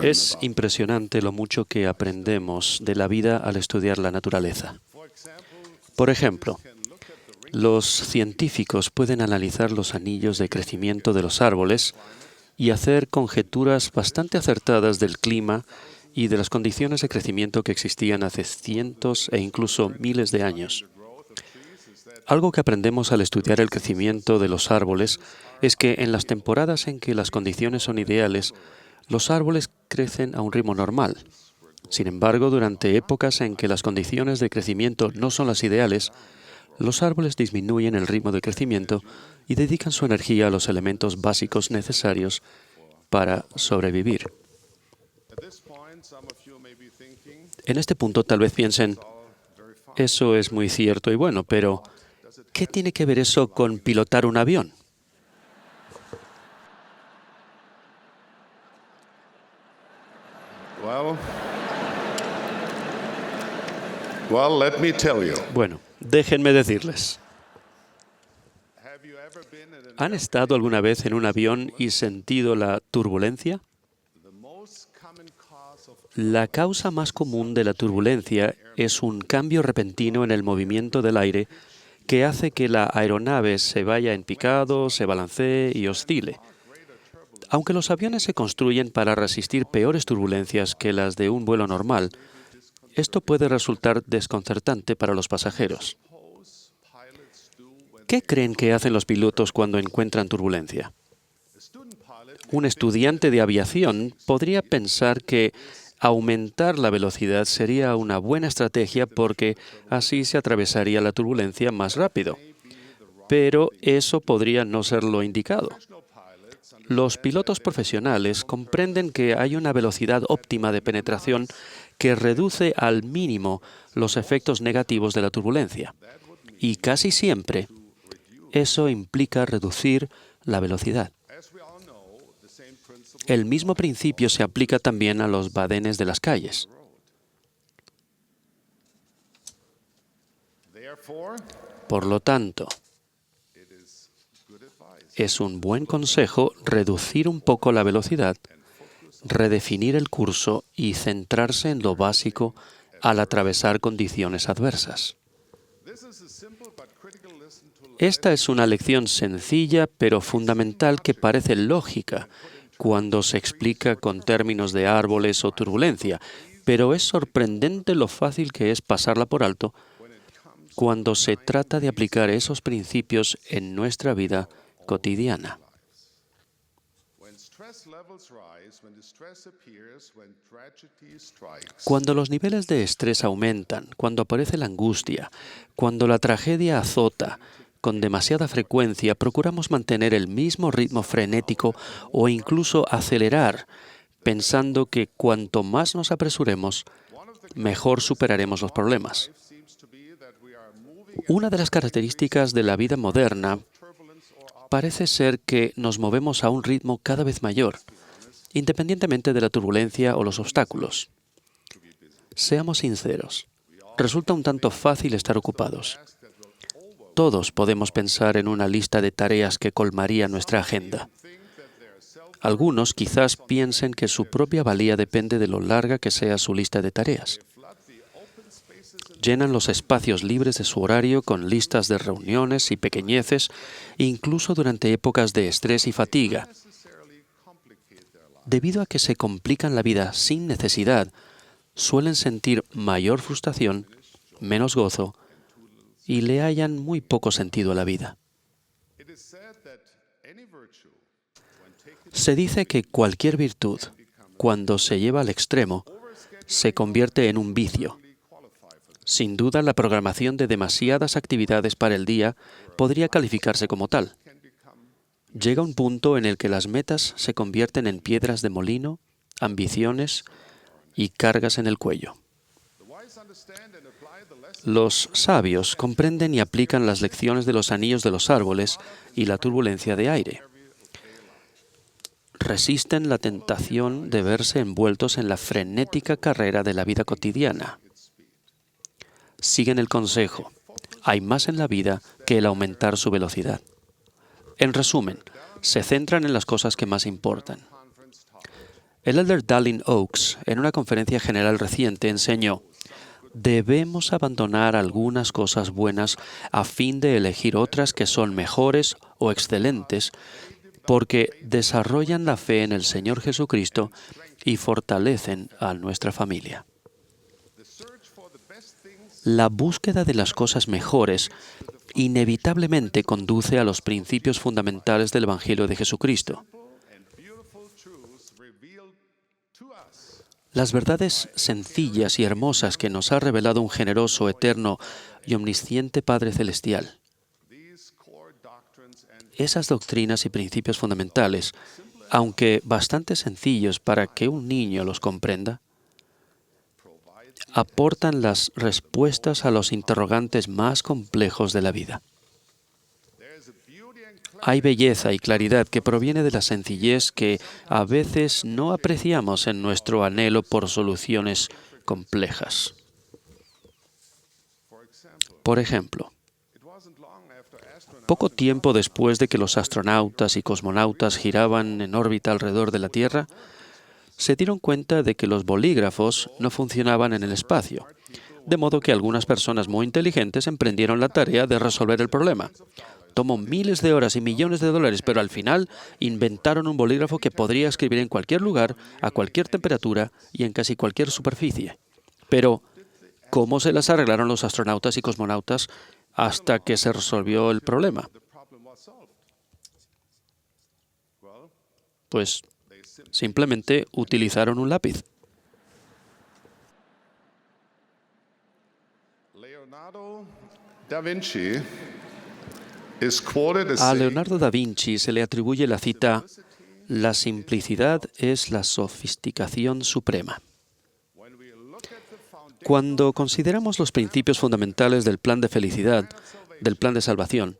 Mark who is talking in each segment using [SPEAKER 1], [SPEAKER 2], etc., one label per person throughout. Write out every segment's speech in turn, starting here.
[SPEAKER 1] Es impresionante lo mucho que aprendemos de la vida al estudiar la naturaleza. Por ejemplo, los científicos pueden analizar los anillos de crecimiento de los árboles y hacer conjeturas bastante acertadas del clima y de las condiciones de crecimiento que existían hace cientos e incluso miles de años. Algo que aprendemos al estudiar el crecimiento de los árboles es que en las temporadas en que las condiciones son ideales, los árboles crecen a un ritmo normal. Sin embargo, durante épocas en que las condiciones de crecimiento no son las ideales, los árboles disminuyen el ritmo de crecimiento y dedican su energía a los elementos básicos necesarios para sobrevivir. En este punto tal vez piensen, eso es muy cierto y bueno, pero ¿qué tiene que ver eso con pilotar un avión? Bueno, déjenme decirles. ¿Han estado alguna vez en un avión y sentido la turbulencia? La causa más común de la turbulencia es un cambio repentino en el movimiento del aire que hace que la aeronave se vaya en picado, se balancee y oscile. Aunque los aviones se construyen para resistir peores turbulencias que las de un vuelo normal, esto puede resultar desconcertante para los pasajeros. ¿Qué creen que hacen los pilotos cuando encuentran turbulencia? Un estudiante de aviación podría pensar que aumentar la velocidad sería una buena estrategia porque así se atravesaría la turbulencia más rápido. Pero eso podría no ser lo indicado. Los pilotos profesionales comprenden que hay una velocidad óptima de penetración que reduce al mínimo los efectos negativos de la turbulencia. Y casi siempre, eso implica reducir la velocidad. El mismo principio se aplica también a los badenes de las calles. Por lo tanto, es un buen consejo reducir un poco la velocidad, redefinir el curso y centrarse en lo básico al atravesar condiciones adversas. Esta es una lección sencilla pero fundamental que parece lógica cuando se explica con términos de árboles o turbulencia, pero es sorprendente lo fácil que es pasarla por alto cuando se trata de aplicar esos principios en nuestra vida cotidiana. Cuando los niveles de estrés aumentan, cuando aparece la angustia, cuando la tragedia azota con demasiada frecuencia, procuramos mantener el mismo ritmo frenético o incluso acelerar, pensando que cuanto más nos apresuremos, mejor superaremos los problemas. Una de las características de la vida moderna parece ser que nos movemos a un ritmo cada vez mayor, independientemente de la turbulencia o los obstáculos. Seamos sinceros, resulta un tanto fácil estar ocupados. Todos podemos pensar en una lista de tareas que colmaría nuestra agenda. Algunos quizás piensen que su propia valía depende de lo larga que sea su lista de tareas. Llenan los espacios libres de su horario con listas de reuniones y pequeñeces, incluso durante épocas de estrés y fatiga. Debido a que se complican la vida sin necesidad, suelen sentir mayor frustración, menos gozo y le hallan muy poco sentido a la vida. Se dice que cualquier virtud, cuando se lleva al extremo, se convierte en un vicio. Sin duda, la programación de demasiadas actividades para el día podría calificarse como tal. Llega un punto en el que las metas se convierten en piedras de molino, ambiciones y cargas en el cuello. Los sabios comprenden y aplican las lecciones de los anillos de los árboles y la turbulencia de aire. Resisten la tentación de verse envueltos en la frenética carrera de la vida cotidiana. Siguen el consejo: hay más en la vida que el aumentar su velocidad. En resumen, se centran en las cosas que más importan. El elder Dallin Oaks, en una conferencia general reciente, enseñó: debemos abandonar algunas cosas buenas a fin de elegir otras que son mejores o excelentes, porque desarrollan la fe en el Señor Jesucristo y fortalecen a nuestra familia. La búsqueda de las cosas mejores inevitablemente conduce a los principios fundamentales del Evangelio de Jesucristo. Las verdades sencillas y hermosas que nos ha revelado un generoso, eterno y omnisciente Padre Celestial. Esas doctrinas y principios fundamentales, aunque bastante sencillos para que un niño los comprenda, aportan las respuestas a los interrogantes más complejos de la vida. Hay belleza y claridad que proviene de la sencillez que a veces no apreciamos en nuestro anhelo por soluciones complejas. Por ejemplo, poco tiempo después de que los astronautas y cosmonautas giraban en órbita alrededor de la Tierra, se dieron cuenta de que los bolígrafos no funcionaban en el espacio, de modo que algunas personas muy inteligentes emprendieron la tarea de resolver el problema. Tomó miles de horas y millones de dólares, pero al final inventaron un bolígrafo que podría escribir en cualquier lugar, a cualquier temperatura y en casi cualquier superficie. Pero, ¿cómo se las arreglaron los astronautas y cosmonautas hasta que se resolvió el problema? Pues simplemente utilizaron un lápiz. A Leonardo da Vinci se le atribuye la cita: la simplicidad es la sofisticación suprema. Cuando consideramos los principios fundamentales del plan de felicidad, del plan de salvación,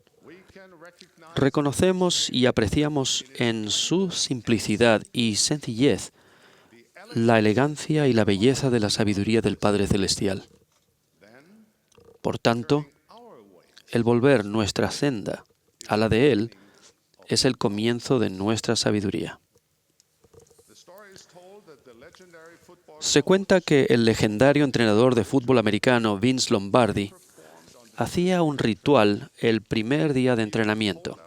[SPEAKER 1] reconocemos y apreciamos en su simplicidad y sencillez la elegancia y la belleza de la sabiduría del Padre Celestial. Por tanto, el volver nuestra senda a la de Él es el comienzo de nuestra sabiduría. Se cuenta que el legendario entrenador de fútbol americano Vince Lombardi hacía un ritual el primer día de entrenamiento.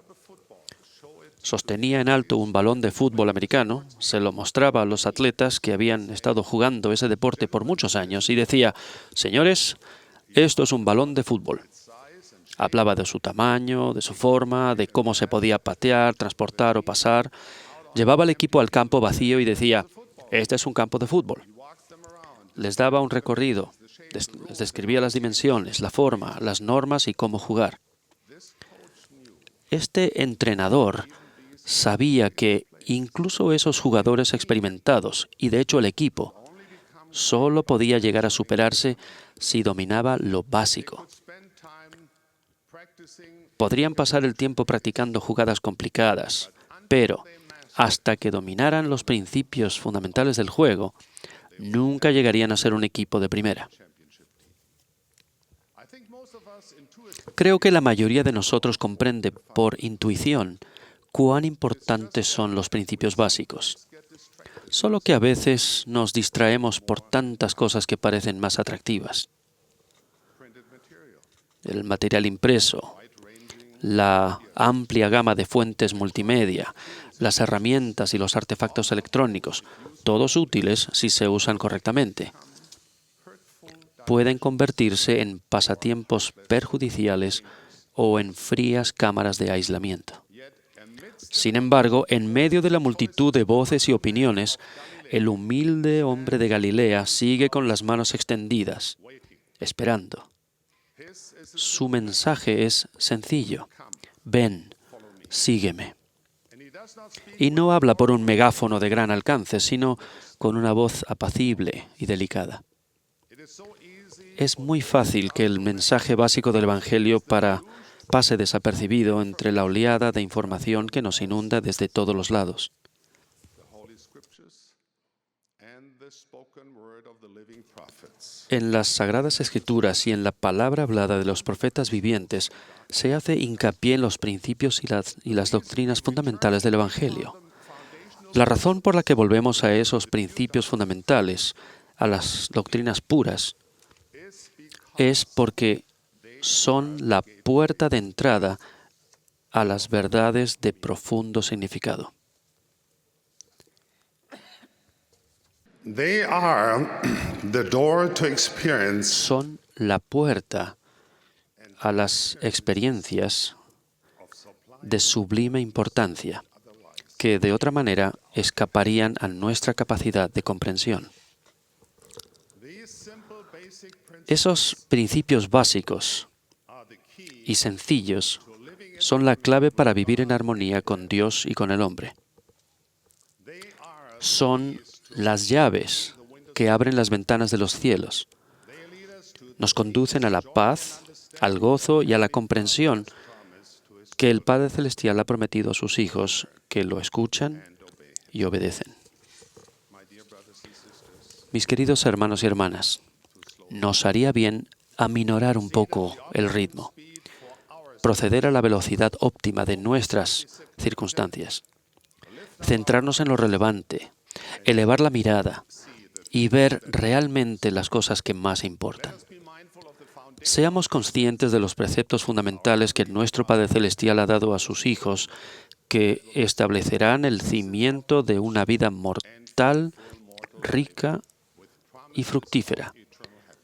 [SPEAKER 1] Sostenía en alto un balón de fútbol americano, se lo mostraba a los atletas que habían estado jugando ese deporte por muchos años y decía: «Señores, esto es un balón de fútbol». Hablaba de su tamaño, de su forma, de cómo se podía patear, transportar o pasar. Llevaba al equipo al campo vacío y decía: «Este es un campo de fútbol». Les daba un recorrido, les describía las dimensiones, la forma, las normas y cómo jugar. Este entrenador sabía que incluso esos jugadores experimentados, y de hecho el equipo, solo podía llegar a superarse si dominaba lo básico. Podrían pasar el tiempo practicando jugadas complicadas, pero hasta que dominaran los principios fundamentales del juego, nunca llegarían a ser un equipo de primera. Creo que la mayoría de nosotros comprende por intuición cuán importantes son los principios básicos. Solo que a veces nos distraemos por tantas cosas que parecen más atractivas. El material impreso, la amplia gama de fuentes multimedia, las herramientas y los artefactos electrónicos, todos útiles si se usan correctamente, pueden convertirse en pasatiempos perjudiciales o en frías cámaras de aislamiento. Sin embargo, en medio de la multitud de voces y opiniones, el humilde hombre de Galilea sigue con las manos extendidas, esperando. Su mensaje es sencillo: ven, sígueme. Y no habla por un megáfono de gran alcance, sino con una voz apacible y delicada. Es muy fácil que el mensaje básico del Evangelio pase desapercibido entre la oleada de información que nos inunda desde todos los lados. En las Sagradas Escrituras y en la palabra hablada de los profetas vivientes se hace hincapié en los principios y las doctrinas fundamentales del Evangelio. La razón por la que volvemos a esos principios fundamentales, a las doctrinas puras, es porque son la puerta de entrada a las verdades de profundo significado. Son la puerta a las experiencias de sublime importancia que de otra manera escaparían a nuestra capacidad de comprensión. Esos principios básicos y sencillos son la clave para vivir en armonía con Dios y con el hombre. Son las llaves que abren las ventanas de los cielos. Nos conducen a la paz, al gozo y a la comprensión que el Padre Celestial ha prometido a sus hijos que lo escuchan y obedecen. Mis queridos hermanos y hermanas, nos haría bien aminorar un poco el ritmo, proceder a la velocidad óptima de nuestras circunstancias, centrarnos en lo relevante, elevar la mirada y ver realmente las cosas que más importan. Seamos conscientes de los preceptos fundamentales que nuestro Padre Celestial ha dado a sus hijos, que establecerán el cimiento de una vida mortal, rica y fructífera,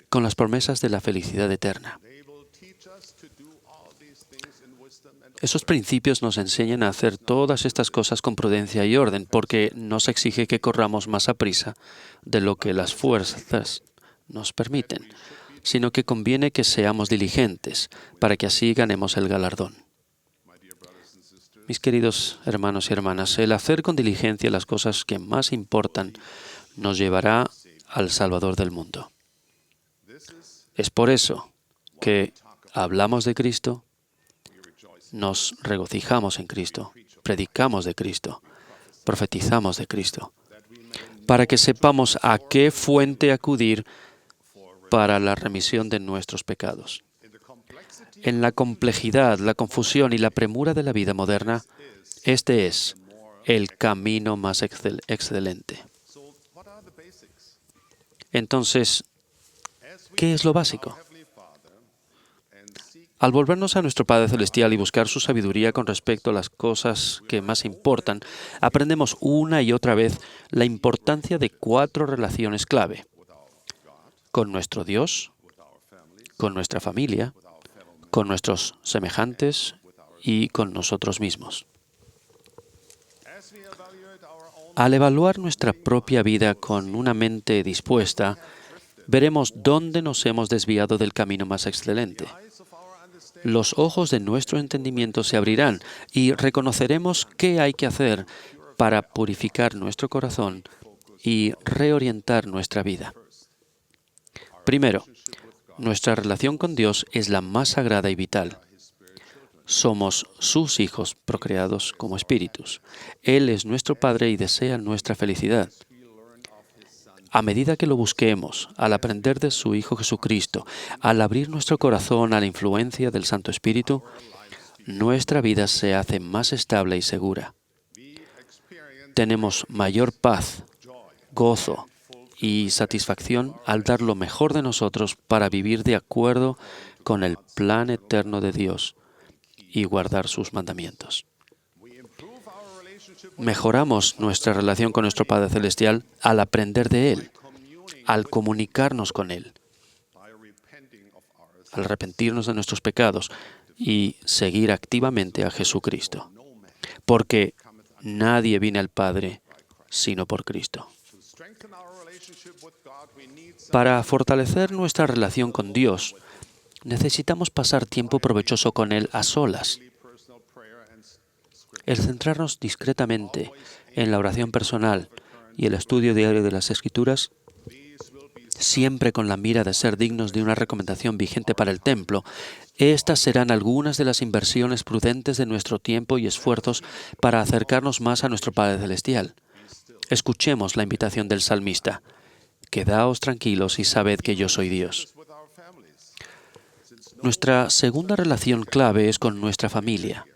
[SPEAKER 1] con las promesas de la felicidad eterna. Esos principios nos enseñan a hacer todas estas cosas con prudencia y orden, porque nos exige que corramos más a prisa de lo que las fuerzas nos permiten, sino que conviene que seamos diligentes, para que así ganemos el galardón. Mis queridos hermanos y hermanas, el hacer con diligencia las cosas que más importan nos llevará al Salvador del mundo. Es por eso que hablamos de Cristo, nos regocijamos en Cristo, predicamos de Cristo, profetizamos de Cristo, para que sepamos a qué fuente acudir para la remisión de nuestros pecados. En la complejidad, la confusión y la premura de la vida moderna, este es el camino más excelente. Entonces, ¿qué es lo básico? Al volvernos a nuestro Padre Celestial y buscar su sabiduría con respecto a las cosas que más importan, aprendemos una y otra vez la importancia de 4 relaciones clave: con nuestro Dios, con nuestra familia, con nuestros semejantes y con nosotros mismos. Al evaluar nuestra propia vida con una mente dispuesta, veremos dónde nos hemos desviado del camino más excelente. Los ojos de nuestro entendimiento se abrirán y reconoceremos qué hay que hacer para purificar nuestro corazón y reorientar nuestra vida. Primero, nuestra relación con Dios es la más sagrada y vital. Somos sus hijos procreados como espíritus. Él es nuestro Padre y desea nuestra felicidad. A medida que lo busquemos, al aprender de su Hijo Jesucristo, al abrir nuestro corazón a la influencia del Santo Espíritu, nuestra vida se hace más estable y segura. Tenemos mayor paz, gozo y satisfacción al dar lo mejor de nosotros para vivir de acuerdo con el plan eterno de Dios y guardar sus mandamientos. Mejoramos nuestra relación con nuestro Padre Celestial al aprender de Él, al comunicarnos con Él, al arrepentirnos de nuestros pecados y seguir activamente a Jesucristo, porque nadie viene al Padre sino por Cristo. Para fortalecer nuestra relación con Dios, necesitamos pasar tiempo provechoso con Él a solas. El centrarnos discretamente en la oración personal y el estudio diario de las Escrituras, siempre con la mira de ser dignos de una recomendación vigente para el templo, estas serán algunas de las inversiones prudentes de nuestro tiempo y esfuerzos para acercarnos más a nuestro Padre Celestial. Escuchemos la invitación del salmista: quedaos tranquilos y sabed que yo soy Dios. Nuestra segunda relación clave es con nuestra familia.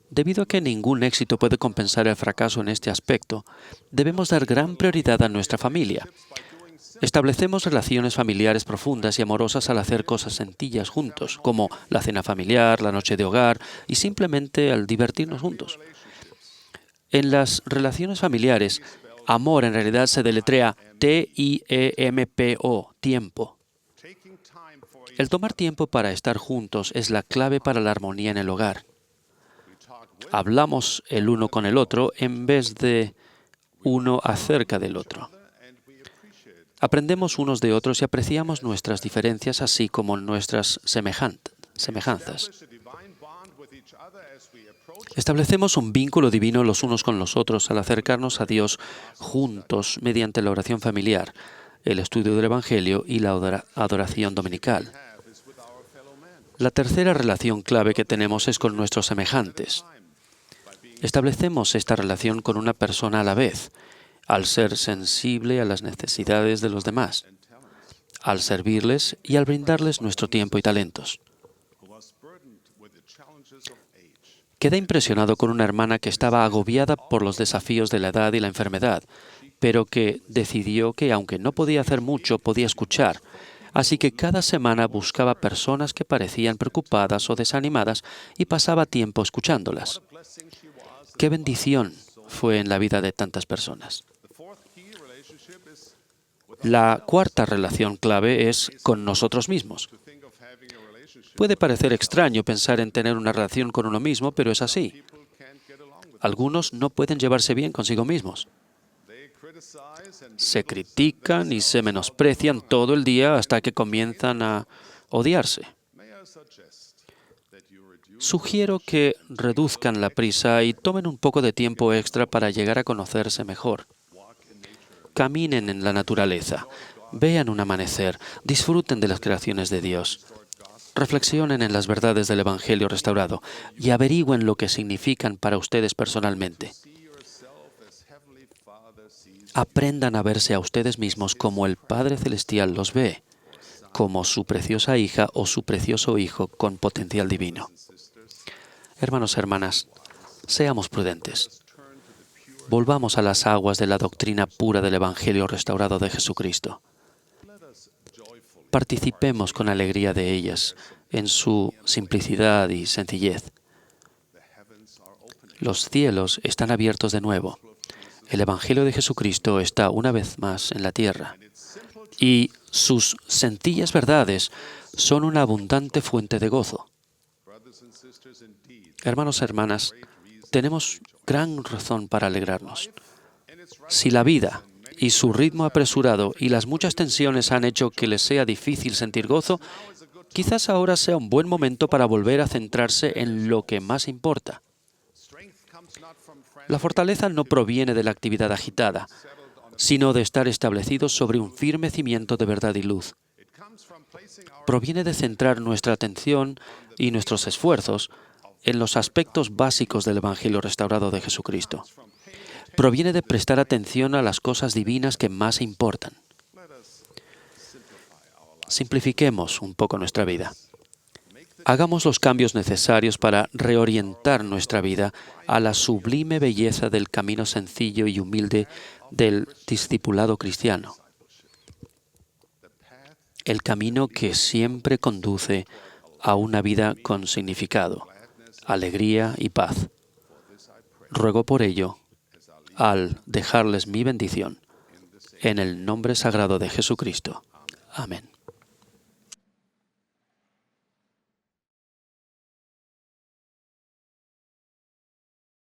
[SPEAKER 1] Debido a que ningún éxito puede compensar el fracaso en este aspecto, debemos dar gran prioridad a nuestra familia. Establecemos relaciones familiares profundas y amorosas al hacer cosas sencillas juntos, como la cena familiar, la noche de hogar y simplemente al divertirnos juntos. En las relaciones familiares, amor en realidad se deletrea T-I-E-M-P-O, tiempo. El tomar tiempo para estar juntos es la clave para la armonía en el hogar. Hablamos el uno con el otro en vez de uno acerca del otro. Aprendemos unos de otros y apreciamos nuestras diferencias así como nuestras semejanzas. Establecemos un vínculo divino los unos con los otros al acercarnos a Dios juntos mediante la oración familiar, el estudio del Evangelio y la adoración dominical. La tercera relación clave que tenemos es con nuestros semejantes. Establecemos esta relación con una persona a la vez, al ser sensible a las necesidades de los demás, al servirles y al brindarles nuestro tiempo y talentos. Quedé impresionado con una hermana que estaba agobiada por los desafíos de la edad y la enfermedad, pero que decidió que, aunque no podía hacer mucho, podía escuchar. Así que cada semana buscaba personas que parecían preocupadas o desanimadas y pasaba tiempo escuchándolas. ¡Qué bendición fue en la vida de tantas personas! La cuarta relación clave es con nosotros mismos. Puede parecer extraño pensar en tener una relación con uno mismo, pero es así. Algunos no pueden llevarse bien consigo mismos. Se critican y se menosprecian todo el día hasta que comienzan a odiarse. Sugiero que reduzcan la prisa y tomen un poco de tiempo extra para llegar a conocerse mejor. Caminen en la naturaleza, vean un amanecer, disfruten de las creaciones de Dios. Reflexionen en las verdades del Evangelio restaurado y averigüen lo que significan para ustedes personalmente. Aprendan a verse a ustedes mismos como el Padre Celestial los ve, como su preciosa hija o su precioso hijo con potencial divino. Hermanos y hermanas, seamos prudentes. Volvamos a las aguas de la doctrina pura del Evangelio restaurado de Jesucristo. Participemos con alegría de ellas en su simplicidad y sencillez. Los cielos están abiertos de nuevo. El Evangelio de Jesucristo está una vez más en la tierra. Y sus sencillas verdades son una abundante fuente de gozo. Hermanos y hermanas, tenemos gran razón para alegrarnos. Si la vida y su ritmo apresurado y las muchas tensiones han hecho que les sea difícil sentir gozo, quizás ahora sea un buen momento para volver a centrarse en lo que más importa. La fortaleza no proviene de la actividad agitada, sino de estar establecidos sobre un firme cimiento de verdad y luz. Proviene de centrar nuestra atención y nuestros esfuerzos en los aspectos básicos del Evangelio restaurado de Jesucristo. Proviene de prestar atención a las cosas divinas que más importan. Simplifiquemos un poco nuestra vida. Hagamos los cambios necesarios para reorientar nuestra vida a la sublime belleza del camino sencillo y humilde del discipulado cristiano. El camino que siempre conduce a una vida con significado, alegría y paz. Ruego por ello, al dejarles mi bendición, en el nombre sagrado de Jesucristo. Amén.